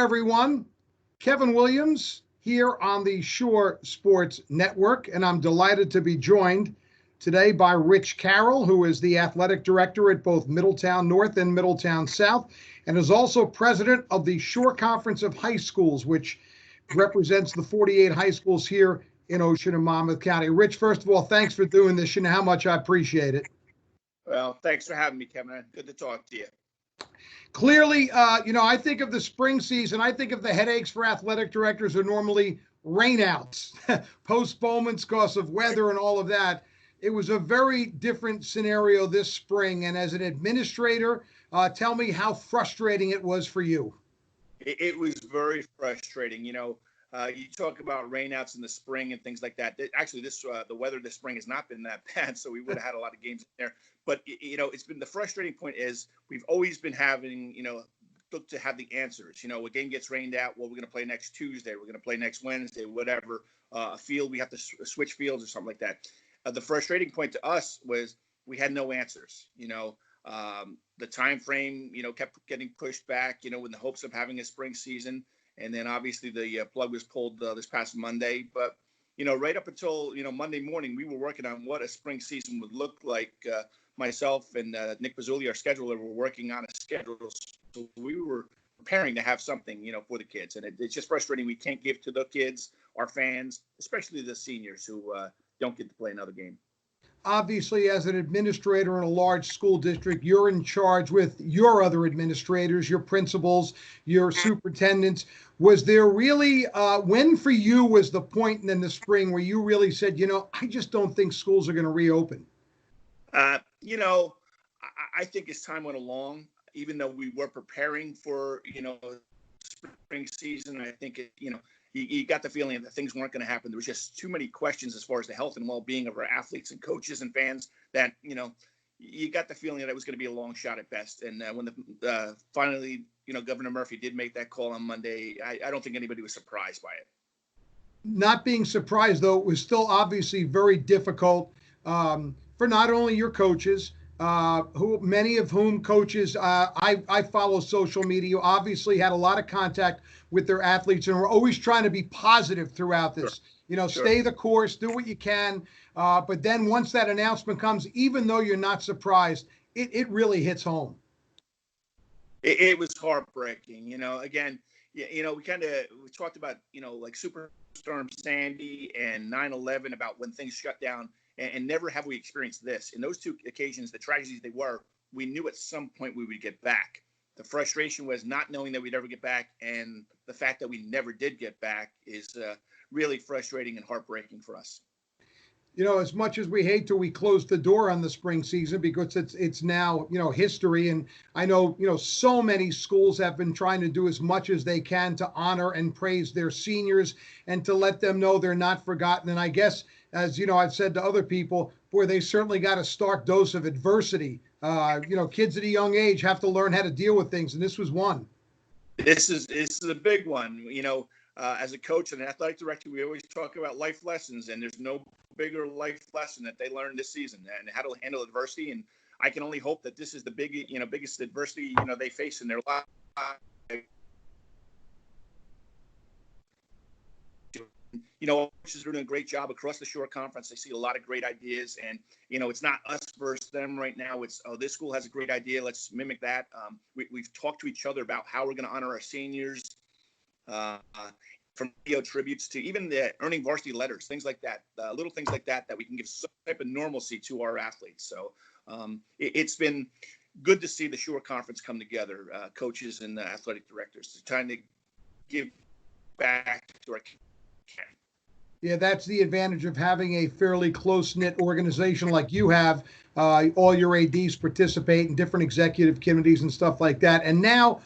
everyone. Kevin Williams here on the Shore Sports Network, and I'm delighted to be joined today by Rich Carroll, who is the athletic director at both Middletown North and Middletown South, and is also president of the Shore Conference of High Schools, which represents the 48 high schools here in Ocean and Monmouth County. Rich, first of all, thanks for doing this. You know how much I appreciate it. Well, thanks for having me, Kevin. Good to talk to you. Clearly, I think of the spring season. I think of the headaches for athletic directors are normally rainouts, postponements because of weather and all of that. It was a very different scenario this spring. And as an administrator, tell me how frustrating it was for you. It was very frustrating. You talk about rainouts in the spring and things like that. Actually, the weather this spring has not been that bad, so we would have had a lot of games in there. But, it's been the frustrating point is we've always been having, look to have the answers. A game gets rained out. Well, we're going to play next Tuesday. We're going to play next Wednesday, whatever. A field, we have to switch fields or something like that. The frustrating point to us was we had no answers. The time frame, kept getting pushed back, in the hopes of having a spring season. And then obviously the plug was pulled this past Monday. But, right up until, Monday morning, we were working on what a spring season would look like. Myself and Nick Pizzulli, our scheduler, were working on a schedule. So we were preparing to have something, for the kids. And it's just frustrating. We can't give to the kids, our fans, especially the seniors who don't get to play another game. Obviously, as an administrator in a large school district, you're in charge with your other administrators, your principals, your superintendents. Was there really, when for you was the point in the spring where you really said, I just don't think schools are going to reopen? I think as time went along, even though we were preparing for, spring season, I think, you got the feeling that things weren't going to happen. There was just too many questions as far as the health and well-being of our athletes and coaches and fans that, you got the feeling that it was going to be a long shot at best. And when finally, Governor Murphy did make that call on Monday, I don't think anybody was surprised by it. Not being surprised, though, it was still obviously very difficult for not only your coaches, many of whom coaches, I follow social media, obviously had a lot of contact with their athletes, and we're always trying to be positive throughout this. Sure. Stay the course, do what you can. But then once that announcement comes, even though you're not surprised, it really hits home. It was heartbreaking. Again, we talked about, like Superstorm Sandy and 9/11 about when things shut down. And never have we experienced this. In those two occasions, the tragedies they were, we knew at some point we would get back. The frustration was not knowing that we'd ever get back. And the fact that we never did get back is really frustrating and heartbreaking for us. As much as we hate to, we close the door on the spring season because it's now, history. And I know, so many schools have been trying to do as much as they can to honor and praise their seniors and to let them know they're not forgotten. And I guess, as I've said to other people, boy, they certainly got a stark dose of adversity. Kids at a young age have to learn how to deal with things. And this was one. This is a big one. As a coach and an athletic director, we always talk about life lessons, and there's no bigger life lesson that they learned this season and how to handle adversity. And I can only hope that this is the biggest adversity, they face in their life. Coaches are doing a great job across the Shore Conference. I see a lot of great ideas, and it's not us versus them right now. It's this school has a great idea. Let's mimic that. We've talked to each other about how we're going to honor our seniors. From video tributes to even the earning varsity letters, things like that, little things like that we can give some type of normalcy to our athletes. So it's been good to see the Shore Conference come together, coaches and athletic directors, trying to give back to our kids. Yeah, that's the advantage of having a fairly close-knit organization like you have. All your ADs participate in different executive committees and stuff like that. And now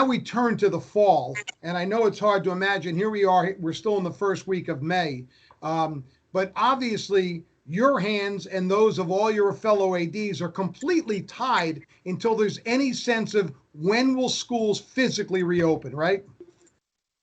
we turn to the fall, and I know it's hard to imagine. Here we are. We're still in the first week of May. But obviously, your hands and those of all your fellow ADs are completely tied until there's any sense of when will schools physically reopen, right?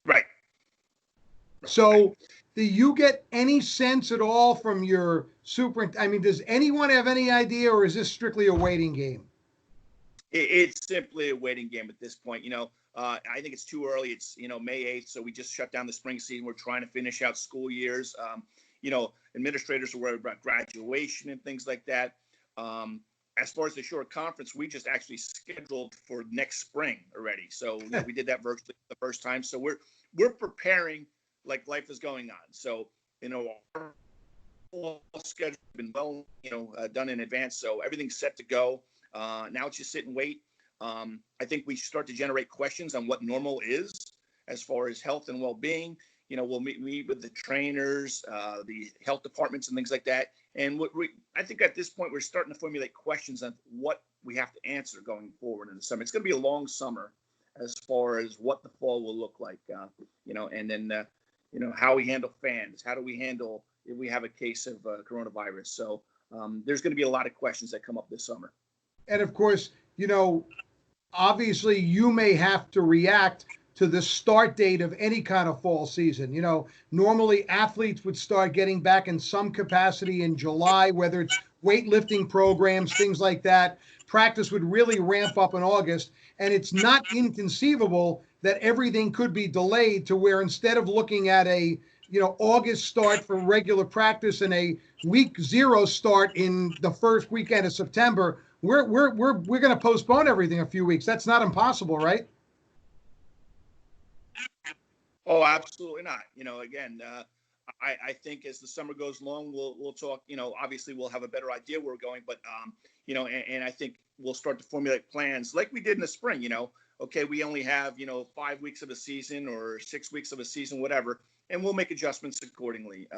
Right. So do you get any sense at all from your superintendent? I mean, does anyone have any idea, or is this strictly a waiting game? It's simply a waiting game at this point. I think it's too early. It's, May 8th, so we just shut down the spring season. We're trying to finish out school years. Administrators are worried about graduation and things like that. As far as the short conference, we just actually scheduled for next spring already. So we did that virtually the first time. So we're preparing like life is going on. So, our full schedule has been well, done in advance. So everything's set to go. Now it's just sit and wait. I think we start to generate questions on what normal is as far as health and well-being. We'll meet with the trainers, the health departments and things like that. And I think at this point, we're starting to formulate questions on what we have to answer going forward in the summer. It's going to be a long summer as far as what the fall will look like, and then, how we handle fans. How do we handle if we have a case of coronavirus? So there's going to be a lot of questions that come up this summer. And of course, obviously you may have to react to the start date of any kind of fall season. Normally athletes would start getting back in some capacity in July, whether it's weightlifting programs, things like that. Practice would really ramp up in August. And it's not inconceivable that everything could be delayed to where instead of looking at a August start for regular practice and a week 0 start in the first weekend of September, we're going to postpone everything a few weeks. That's not impossible, right? Oh, absolutely not. Again, I think as the summer goes along, we'll talk. Obviously we'll have a better idea where we're going, but and I think we'll start to formulate plans like we did in the spring. Okay, we only have 5 weeks of a season or 6 weeks of a season, whatever, and we'll make adjustments accordingly.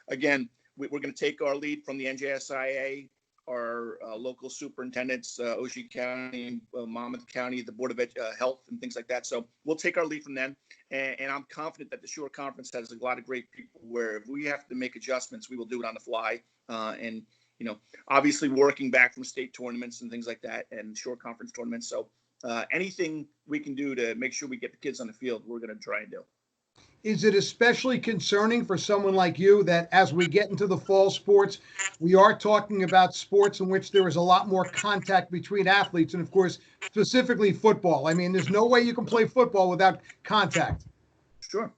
Again, we're going to take our lead from the NJSIA, our local superintendents, Ocean County, Monmouth County, the Board of Health and things like that. So we'll take our lead from them. And I'm confident that the Shore Conference has a lot of great people where if we have to make adjustments, we will do it on the fly. And obviously working back from state tournaments and things like that and Shore Conference tournaments. So anything we can do to make sure we get the kids on the field, we're going to try and do. Is it especially concerning for someone like you that as we get into the fall sports, we are talking about sports in which there is a lot more contact between athletes and, of course, specifically football? I mean, there's no way you can play football without contact. Sure.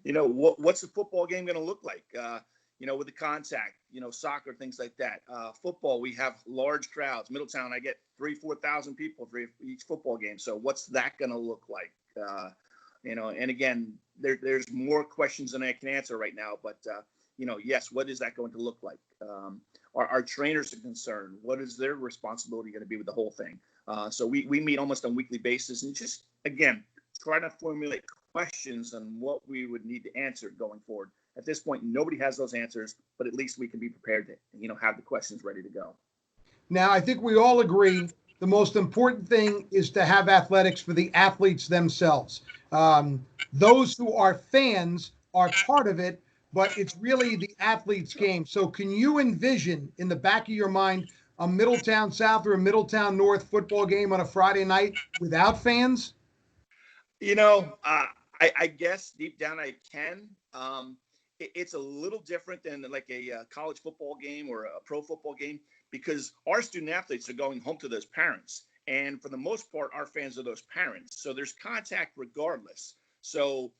What's the football game going to look like? With the contact, soccer, things like that. Football, we have large crowds. Middletown, I get 4,000 people for each football game. So what's that going to look like? And again, there's more questions than I can answer right now, but, yes, what is that going to look like? Our trainers are concerned. What is their responsibility going to be with the whole thing? So we meet almost on a weekly basis and just, again, try to formulate questions on what we would need to answer going forward. At this point, nobody has those answers, but at least we can be prepared to, have the questions ready to go. Now, I think we all agree the most important thing is to have athletics for the athletes themselves. Those who are fans are part of it, but it's really the athlete's game. So can you envision in the back of your mind a Middletown South or a Middletown North football game on a Friday night without fans? I guess deep down I can. It's a little different than like a college football game or a pro football game because our student athletes are going home to those parents. And for the most part, our fans are those parents. So there's contact regardless. So,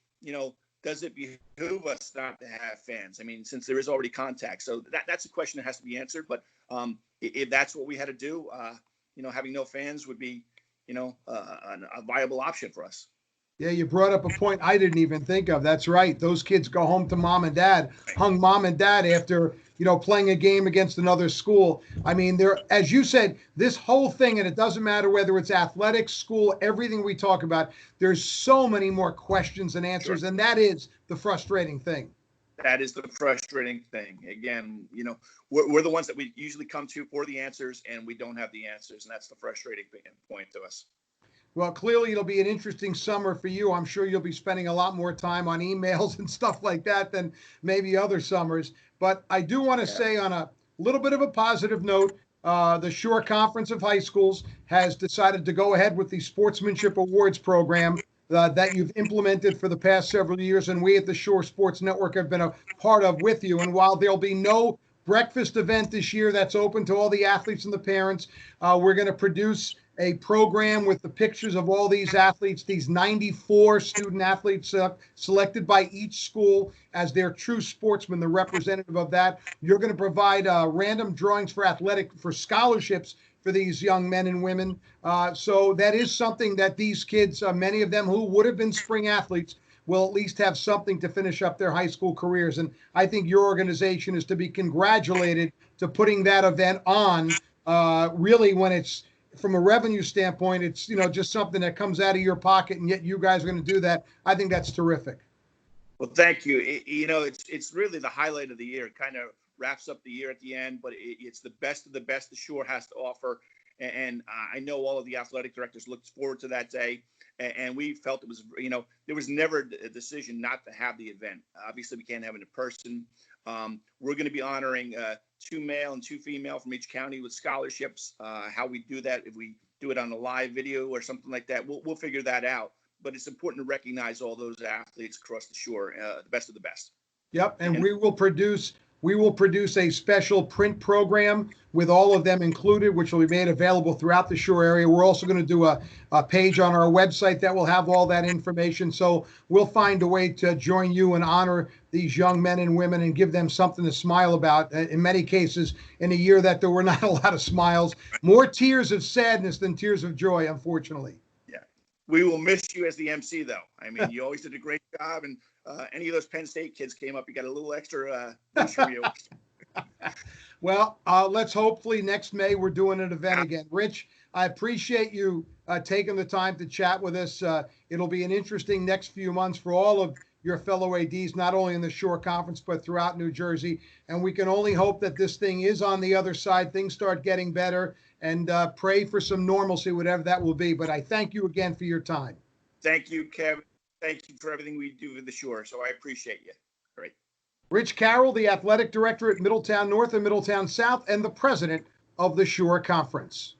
does it behoove us not to have fans? I mean, since there is already contact. So that's a question that has to be answered. But if that's what we had to do, having no fans would be, a viable option for us. Yeah, you brought up a point I didn't even think of. That's right. Those kids go home to mom and dad, hung mom and dad after, playing a game against another school. I mean, as you said, this whole thing, and it doesn't matter whether it's athletics, school, everything we talk about, there's so many more questions and answers, sure. And that is the frustrating thing. That is the frustrating thing. Again, we're the ones that we usually come to for the answers, and we don't have the answers, and that's the frustrating point to us. Well, clearly it'll be an interesting summer for you. I'm sure you'll be spending a lot more time on emails and stuff like that than maybe other summers. But I do want to say on a little bit of a positive note, the Shore Conference of High Schools has decided to go ahead with the Sportsmanship Awards program that you've implemented for the past several years, and we at the Shore Sports Network have been a part of with you. And while there'll be no breakfast event this year that's open to all the athletes and the parents. We're going to produce a program with the pictures of all these athletes, these 94 student athletes selected by each school as their true sportsmen, the representative of that. You're going to provide random drawings for scholarships for these young men and women. So that is something that these kids, many of them who would have been spring athletes, will at least have something to finish up their high school careers. And I think your organization is to be congratulated to putting that event on. Really, when it's from a revenue standpoint, it's just something that comes out of your pocket, and yet you guys are going to do that. I think that's terrific. Well, thank you. It's really the highlight of the year. It kind of wraps up the year at the end, but it's the best of the best the Shore has to offer. And I know all of the athletic directors looked forward to that day. And we felt it was, there was never a decision not to have the event. Obviously, we can't have it in person. We're going to be honoring 2 male and 2 female from each county with scholarships. How we do that, if we do it on a live video or something like that, we'll figure that out. But it's important to recognize all those athletes across the Shore, the best of the best. Yep, and we will produce a special print program with all of them included, which will be made available throughout the Shore area. We're also going to do a page on our website that will have all that information. So we'll find a way to join you and honor these young men and women and give them something to smile about. In many cases, in a year that there were not a lot of smiles, more tears of sadness than tears of joy, unfortunately. Yeah, we will miss you as the MC, though. I mean, you always did a great job, and any of those Penn State kids came up, you got a little extra push from you. Well, let's hopefully next May we're doing an event again. Rich, I appreciate you taking the time to chat with us. It'll be an interesting next few months for all of your fellow ADs, not only in the Shore Conference, but throughout New Jersey. And we can only hope that this thing is on the other side, things start getting better, and pray for some normalcy, whatever that will be. But I thank you again for your time. Thank you, Kevin. Thank you for everything we do for the Shore. So I appreciate you. Great. Rich Carroll, the athletic director at Middletown North and Middletown South, and the president of the Shore Conference.